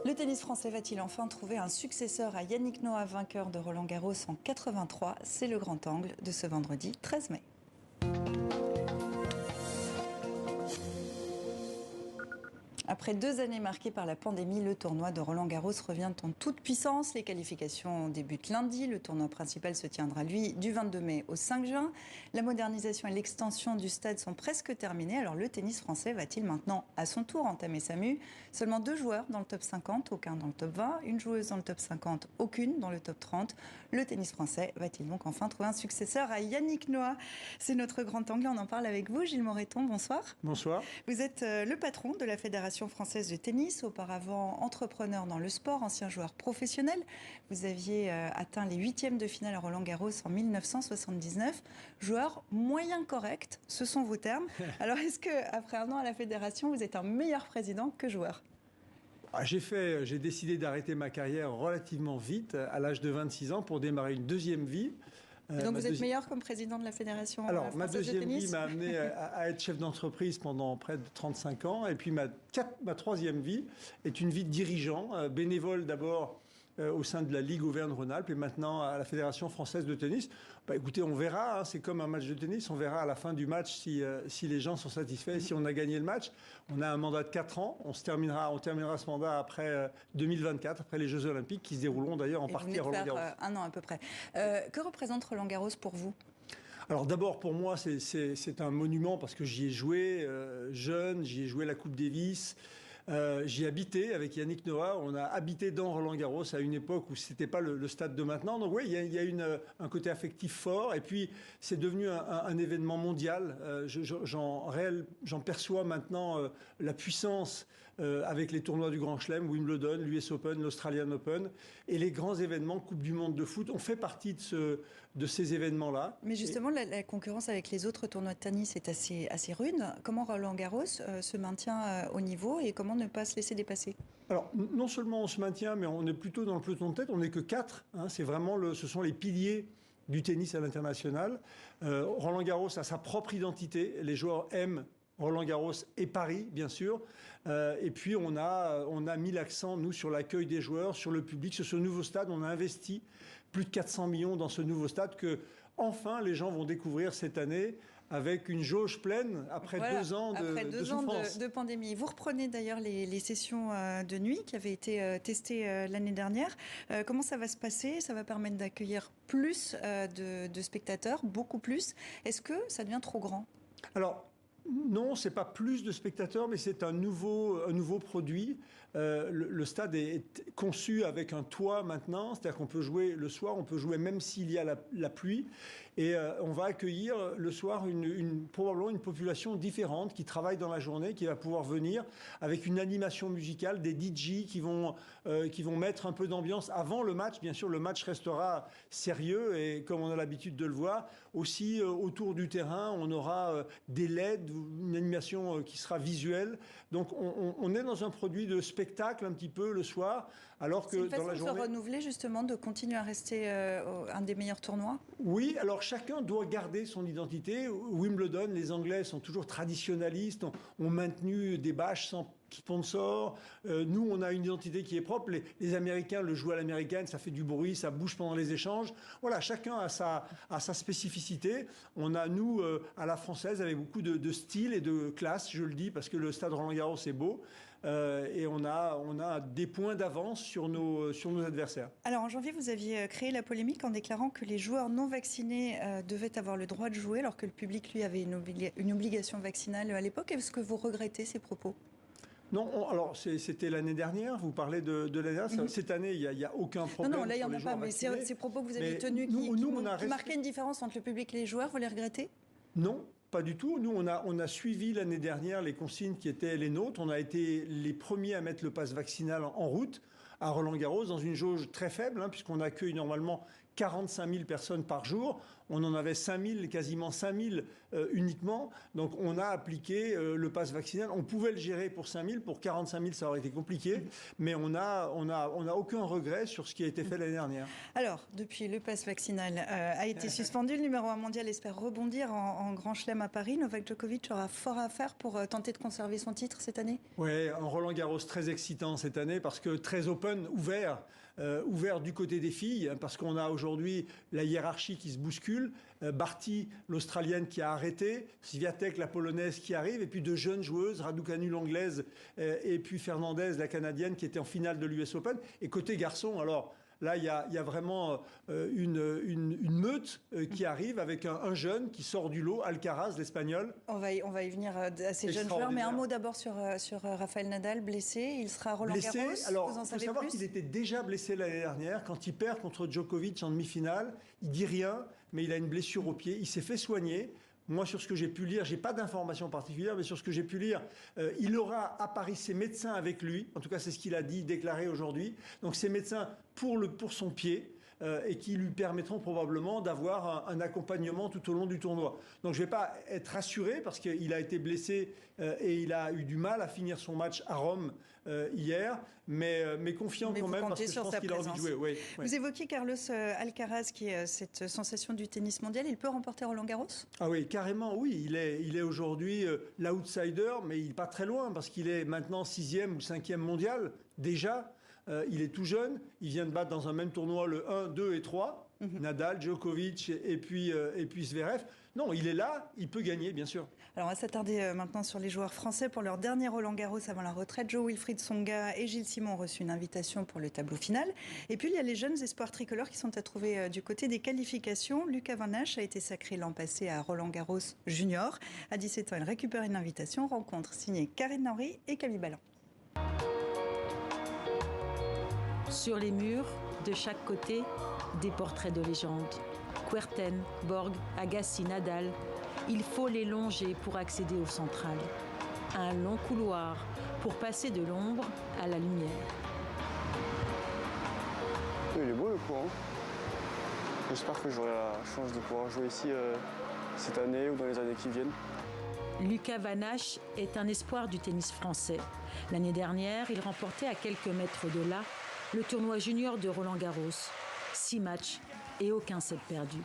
Le tennis français va-t-il enfin trouver un successeur à Yannick Noah, vainqueur de Roland-Garros en 83? C'est le grand angle de ce vendredi 13 mai. Après 2 années marquées par la pandémie, le tournoi de Roland-Garros revient en toute puissance. Les qualifications débutent lundi. Le tournoi principal se tiendra, lui, du 22 mai au 5 juin. La modernisation et l'extension du stade sont presque terminées. Alors le tennis français va-t-il maintenant, à son tour, entamer sa mue? Seulement 2 joueurs dans le top 50, aucun dans le top 20. Une joueuse dans le top 50, aucune dans le top 30. Le tennis français va-t-il donc enfin trouver un successeur à Yannick Noah? C'est notre grand angle. On en parle avec vous, Gilles Moreton. Bonsoir. Bonsoir. Vous êtes le patron de la Fédération française de tennis, auparavant entrepreneur dans le sport, ancien joueur professionnel. Vous aviez atteint les 8e de finale à Roland-Garros en 1979. Joueur moyen correct, ce sont vos termes. Alors est-ce qu'après 1 an à la Fédération, vous êtes un meilleur président que joueur? J'ai décidé d'arrêter ma carrière relativement vite, à l'âge de 26 ans, pour démarrer une deuxième vie. Donc vous êtes meilleur comme président de la Fédération française de tennis? Ma deuxième vie m'a amené à être chef d'entreprise pendant près de 35 ans. Et puis ma troisième vie est une vie de dirigeant, bénévole d'abord au sein de la Ligue Auvergne-Rhône-Alpes et maintenant à la Fédération française de tennis. Écoutez, on verra, c'est comme un match de tennis, on verra à la fin du match si les gens sont satisfaits, si on a gagné le match. On a un mandat de 4 ans, on terminera ce mandat après 2024, après les Jeux Olympiques qui se dérouleront d'ailleurs en partie à Roland-Garros. 1 an à peu près. Que représente Roland-Garros pour vous? Alors d'abord pour moi c'est un monument parce que j'y ai joué jeune, j'y ai joué la Coupe Davis. J'y habitais avec Yannick Noah. On a habité dans Roland-Garros à une époque où c'était pas le stade de maintenant. Donc oui, il y a un côté affectif fort. Et puis c'est devenu un événement mondial. J'en perçois maintenant la puissance avec les tournois du Grand Chelem, Wimbledon, l'US Open, l'Australian Open et les grands événements Coupe du Monde de foot. On fait partie de ces événements-là. Mais justement, la concurrence avec les autres tournois de tennis est assez rude. Comment Roland-Garros se maintient au niveau et comment ne pas se laisser dépasser? Alors, non seulement on se maintient, mais on est plutôt dans le peloton de tête. On n'est que 4. C'est vraiment ce sont les piliers du tennis à l'international. Roland-Garros a sa propre identité. Les joueurs aiment Roland-Garros et Paris, bien sûr. Et puis, on a mis l'accent, nous, sur l'accueil des joueurs, sur le public, sur ce nouveau stade. On a investi plus de 400 millions dans ce nouveau stade que, enfin, les gens vont découvrir cette année avec une jauge pleine après 2 ans de souffrance. De pandémie. Vous reprenez d'ailleurs les sessions de nuit qui avaient été testées l'année dernière. Comment ça va se passer? Ça va permettre d'accueillir plus de spectateurs, beaucoup plus. Est-ce que ça devient trop grand? Alors, non, c'est pas plus de spectateurs, mais c'est un nouveau produit. Le stade est conçu avec un toit maintenant, c'est-à-dire qu'on peut jouer le soir, on peut jouer même s'il y a la pluie, et on va accueillir le soir probablement une population différente qui travaille dans la journée, qui va pouvoir venir avec une animation musicale, des DJ qui vont mettre un peu d'ambiance avant le match. Bien sûr, le match restera sérieux et comme on a l'habitude de le voir, aussi autour du terrain, on aura des LED, une animation qui sera visuelle. Donc on est dans un produit de spectacle un petit peu le soir, alors que dans la journée... C'est une façon de se renouveler justement, de continuer à rester un des meilleurs tournois? Oui, alors chacun doit garder son identité. Wimbledon, les Anglais sont toujours traditionnalistes, ont maintenu des bâches sans sponsor. Nous, on a une identité qui est propre. Les Américains le jouent à l'américaine, ça fait du bruit, ça bouge pendant les échanges. Voilà, chacun a sa spécificité. On a, nous, à la française, avec beaucoup de style et de classe, je le dis, parce que le stade Roland-Garros est beau. Et on a des points d'avance sur nos adversaires. Alors, en janvier, vous aviez créé la polémique en déclarant que les joueurs non vaccinés devaient avoir le droit de jouer, alors que le public, lui, avait une obligation vaccinale à l'époque. Est-ce que vous regrettez ces propos? Non, alors c'était l'année dernière, vous parlez de l'année dernière. Cette année, il n'y a aucun problème. Non, là, il n'y en a pas, mais ces propos que vous avez tenus qui marquaient une différence entre le public et les joueurs, vous les regrettez? Non, pas du tout. Nous, on a suivi l'année dernière les consignes qui étaient les nôtres. On a été les premiers à mettre le pass vaccinal en route à Roland-Garros dans une jauge très faible, puisqu'on accueille normalement 45 000 personnes par jour. on en avait 5000, quasiment 5000 uniquement. Donc on a appliqué le pass vaccinal. On pouvait le gérer pour 5000, pour 45 000 ça aurait été compliqué, mais on a aucun regret sur ce qui a été fait l'année dernière. Alors, depuis le pass vaccinal a été suspendu, le numéro 1 mondial espère rebondir en Grand Chelem à Paris. Novak Djokovic aura fort à faire pour tenter de conserver son titre cette année. Oui, un Roland-Garros très excitant cette année parce que très open, ouvert du côté des filles, parce qu'on a aujourd'hui la hiérarchie qui se bouscule, Barty, l'Australienne qui a arrêté, Swiatek, la Polonaise qui arrive, et puis deux jeunes joueuses, Raducanu, l'Anglaise, et puis Fernandez, la Canadienne, qui était en finale de l'US Open. Et côté garçon, alors... Là, il y a vraiment une meute qui arrive avec un jeune qui sort du lot, Alcaraz, l'Espagnol. On va y venir à ces jeunes joueurs, mais un mot d'abord sur Rafael Nadal, blessé. Il sera à Roland-Garros. Alors, il faut savoir qu'il était déjà blessé l'année dernière. Quand il perd contre Djokovic en demi-finale, il dit rien, mais il a une blessure au pied. Il s'est fait soigner. Moi, sur ce que j'ai pu lire, j'ai pas d'informations particulières, mais sur ce que j'ai pu lire, il aura à Paris ses médecins avec lui. En tout cas, c'est ce qu'il a dit, déclaré aujourd'hui. Donc, ses médecins pour son pied. Et qui lui permettront probablement d'avoir un accompagnement tout au long du tournoi. Donc je ne vais pas être rassuré parce qu'il a été blessé et il a eu du mal à finir son match à Rome hier, mais confiant quand même parce que je pense qu'il a envie de jouer. Oui. Vous évoquiez Carlos Alcaraz qui est cette sensation du tennis mondial. Il peut remporter Roland-Garros ? Ah oui, carrément, oui. Il est aujourd'hui l'outsider, mais il n'est pas très loin parce qu'il est maintenant 6e ou 5e mondial déjà. Il est tout jeune, il vient de battre dans un même tournoi le 1, 2 et 3, Nadal, Djokovic et puis Zverev. Non, il est là, il peut gagner, bien sûr. Alors on va s'attarder maintenant sur les joueurs français pour leur dernier Roland-Garros avant la retraite. Jo-Wilfried Tsonga et Gilles Simon ont reçu une invitation pour le tableau final. Et puis il y a les jeunes espoirs tricolores qui sont à trouver du côté des qualifications. Lucas Van Hache a été sacré l'an passé à Roland-Garros Junior. À 17 ans, il récupère une invitation. Rencontre signée Karine Henry et Camille Ballan. Sur les murs, de chaque côté, des portraits de légendes. Kuerten, Borg, Agassi, Nadal. Il faut les longer pour accéder au central. Un long couloir pour passer de l'ombre à la lumière. Il est beau le cours. J'espère que j'aurai la chance de pouvoir jouer ici cette année ou dans les années qui viennent. Lucas Van Hache est un espoir du tennis français. L'année dernière, il remportait à quelques mètres de là le tournoi junior de Roland-Garros. 6 matchs et aucun set perdu.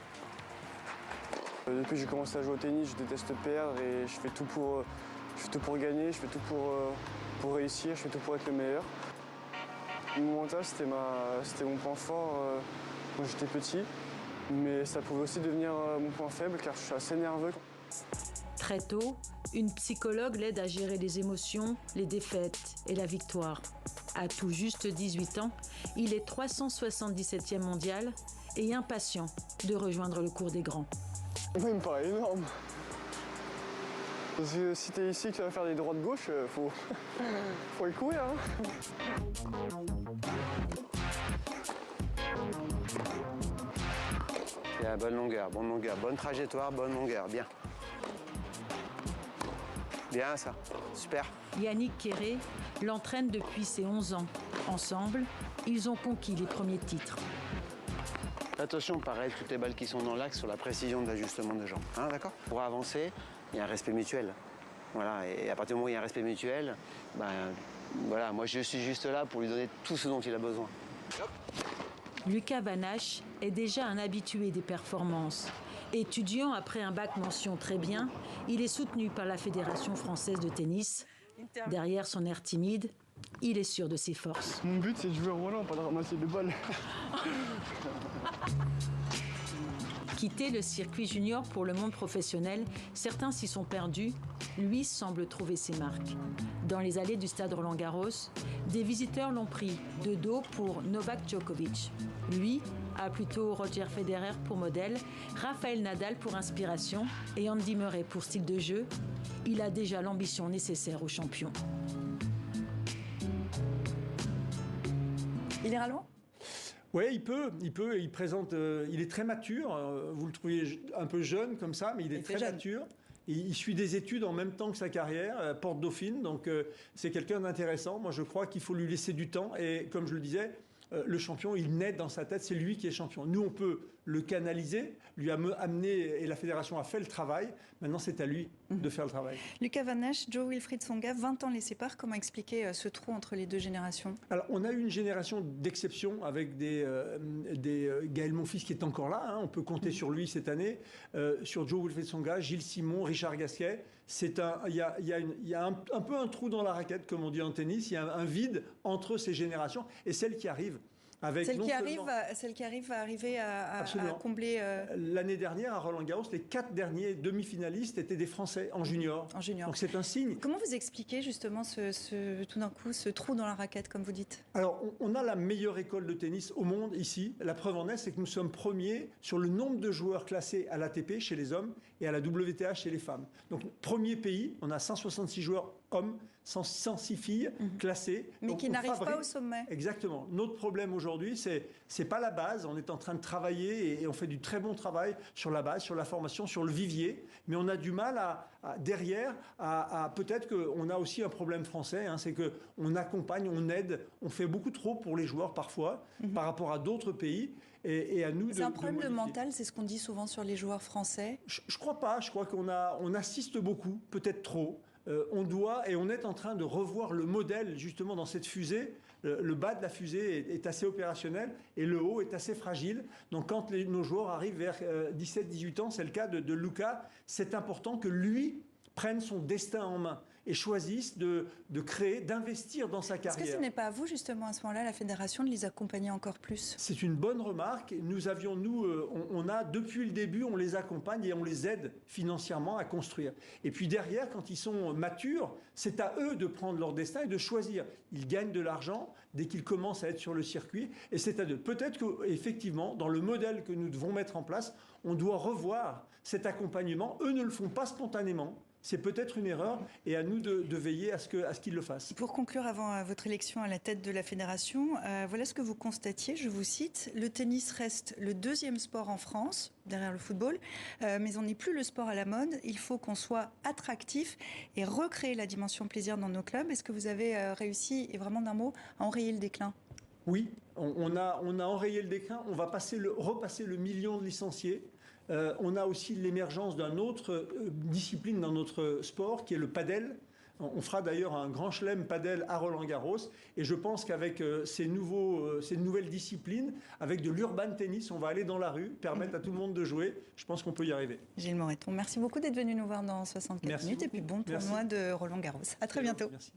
Depuis que j'ai commencé à jouer au tennis, je déteste perdre et je fais tout pour gagner, je fais tout pour réussir, je fais tout pour être le meilleur. Mon mental, c'était mon point fort quand j'étais petit, mais ça pouvait aussi devenir mon point faible car je suis assez nerveux. Très tôt, une psychologue l'aide à gérer les émotions, les défaites et la victoire. À tout juste 18 ans, il est 377e mondial et impatient de rejoindre le cours des grands. Il me paraît énorme. Parce que si tu es ici et que tu vas faire des droites-gauche, faut y courir. Il y a bonne longueur, bonne trajectoire, bonne longueur, bien. Bien ça, super. Yannick Quéré l'entraîne depuis ses 11 ans. Ensemble, ils ont conquis les premiers titres. Attention, pareil, toutes les balles qui sont dans l'axe sur la précision de l'ajustement de jambes. Hein, d'accord ? Pour avancer, il y a un respect mutuel. Voilà, et à partir du moment où il y a un respect mutuel, voilà, moi je suis juste là pour lui donner tout ce dont il a besoin. Lucas Van Hache est déjà un habitué des performances. Étudiant après un bac mention très bien, il est soutenu par la Fédération française de tennis. Derrière son air timide, il est sûr de ses forces. Mon but, c'est de jouer Roland, pas de ramasser des balles. Quitter le circuit junior pour le monde professionnel, certains s'y sont perdus. Lui semble trouver ses marques. Dans les allées du stade Roland-Garros, des visiteurs l'ont pris de dos pour Novak Djokovic. Lui a plutôt Roger Federer pour modèle, Rafael Nadal pour inspiration et Andy Murray pour style de jeu. Il a déjà l'ambition nécessaire au champion. Il ira loin ? Oui, il peut. Il présente. Il est très mature. Vous le trouvez un peu jeune comme ça, mais il est très mature. Et il suit des études en même temps que sa carrière, Porte Dauphine. Donc c'est quelqu'un d'intéressant. Moi, je crois qu'il faut lui laisser du temps. Et comme je le disais, le champion, il naît dans sa tête. C'est lui qui est champion. Nous, on peut le canaliser, lui a amené, et la fédération a fait le travail. Maintenant, c'est à lui de faire le travail. Lucas Van Ness, Jo-Wilfried Tsonga, 20 ans les séparent. Comment expliquer ce trou entre les deux générations? Alors, on a eu une génération d'exception avec des Gaël Monfils qui est encore là. Hein, on peut compter sur lui cette année. Sur Jo-Wilfried Tsonga, Gilles Simon, Richard Gasquet. Il y a un peu un trou dans la raquette, comme on dit en tennis. Il y a un vide entre ces générations et celles qui arrivent. Celle qui arrive va arriver à combler... L'année dernière, à Roland-Garros, les 4 derniers demi-finalistes étaient des Français en junior. Donc c'est un signe. Comment vous expliquez justement tout d'un coup ce trou dans la raquette, comme vous dites? Alors, on a la meilleure école de tennis au monde ici. La preuve en est, c'est que nous sommes premiers sur le nombre de joueurs classés à l'ATP chez les hommes et à la WTA chez les femmes. Donc, premier pays, on a 166 joueurs hommes, 106 filles classées. Mais donc, qui n'arrivent pas au sommet. Exactement. Notre problème aujourd'hui, c'est pas la base. On est en train de travailler et on fait du très bon travail sur la base, sur la formation, sur le vivier. Mais on a du mal derrière peut-être qu'on a aussi un problème français. Hein, c'est qu'on accompagne, on aide, on fait beaucoup trop pour les joueurs parfois par rapport à d'autres pays. Et à nous c'est un problème de mental, c'est ce qu'on dit souvent sur les joueurs français. Je crois pas. Je crois on assiste beaucoup, peut-être trop. On doit et on est en train de revoir le modèle justement dans cette fusée. Le bas de la fusée est assez opérationnel et le haut est assez fragile. Donc quand nos joueurs arrivent vers 17-18 ans, c'est le cas de Lucas, c'est important que lui prenne son destin en main et choisisse de créer, d'investir dans sa carrière. Est-ce que ce n'est pas à vous, justement, à ce moment-là, la fédération, de les accompagner encore plus? C'est une bonne remarque. On a, depuis le début, on les accompagne et on les aide financièrement à construire. Et puis derrière, quand ils sont matures, c'est à eux de prendre leur destin et de choisir. Ils gagnent de l'argent dès qu'ils commencent à être sur le circuit et c'est à eux. Peut-être qu'effectivement, dans le modèle que nous devons mettre en place, on doit revoir cet accompagnement. Eux ne le font pas spontanément. C'est peut-être une erreur et à nous de veiller à ce qu'ils le fassent. Pour conclure, avant votre élection à la tête de la fédération, voilà ce que vous constatiez, je vous cite. Le tennis reste le deuxième sport en France, derrière le football, mais on n'est plus le sport à la mode. Il faut qu'on soit attractif et recréer la dimension plaisir dans nos clubs. Est-ce que vous avez réussi, et vraiment d'un mot, à enrayer le déclin? Oui, on a enrayé le déclin. On va repasser le million de licenciés. On a aussi l'émergence d'une autre discipline dans notre sport qui est le padel. On fera d'ailleurs un grand chelem padel à Roland-Garros et je pense qu'avec ces nouvelles disciplines, avec de l'urban tennis, on va aller dans la rue, permettre à tout le monde de jouer. Je pense qu'on peut y arriver. Gilles Moreton, merci beaucoup d'être venu nous voir dans 64 minutes et puis bon tournoi de Roland-Garros. À très bientôt. Merci.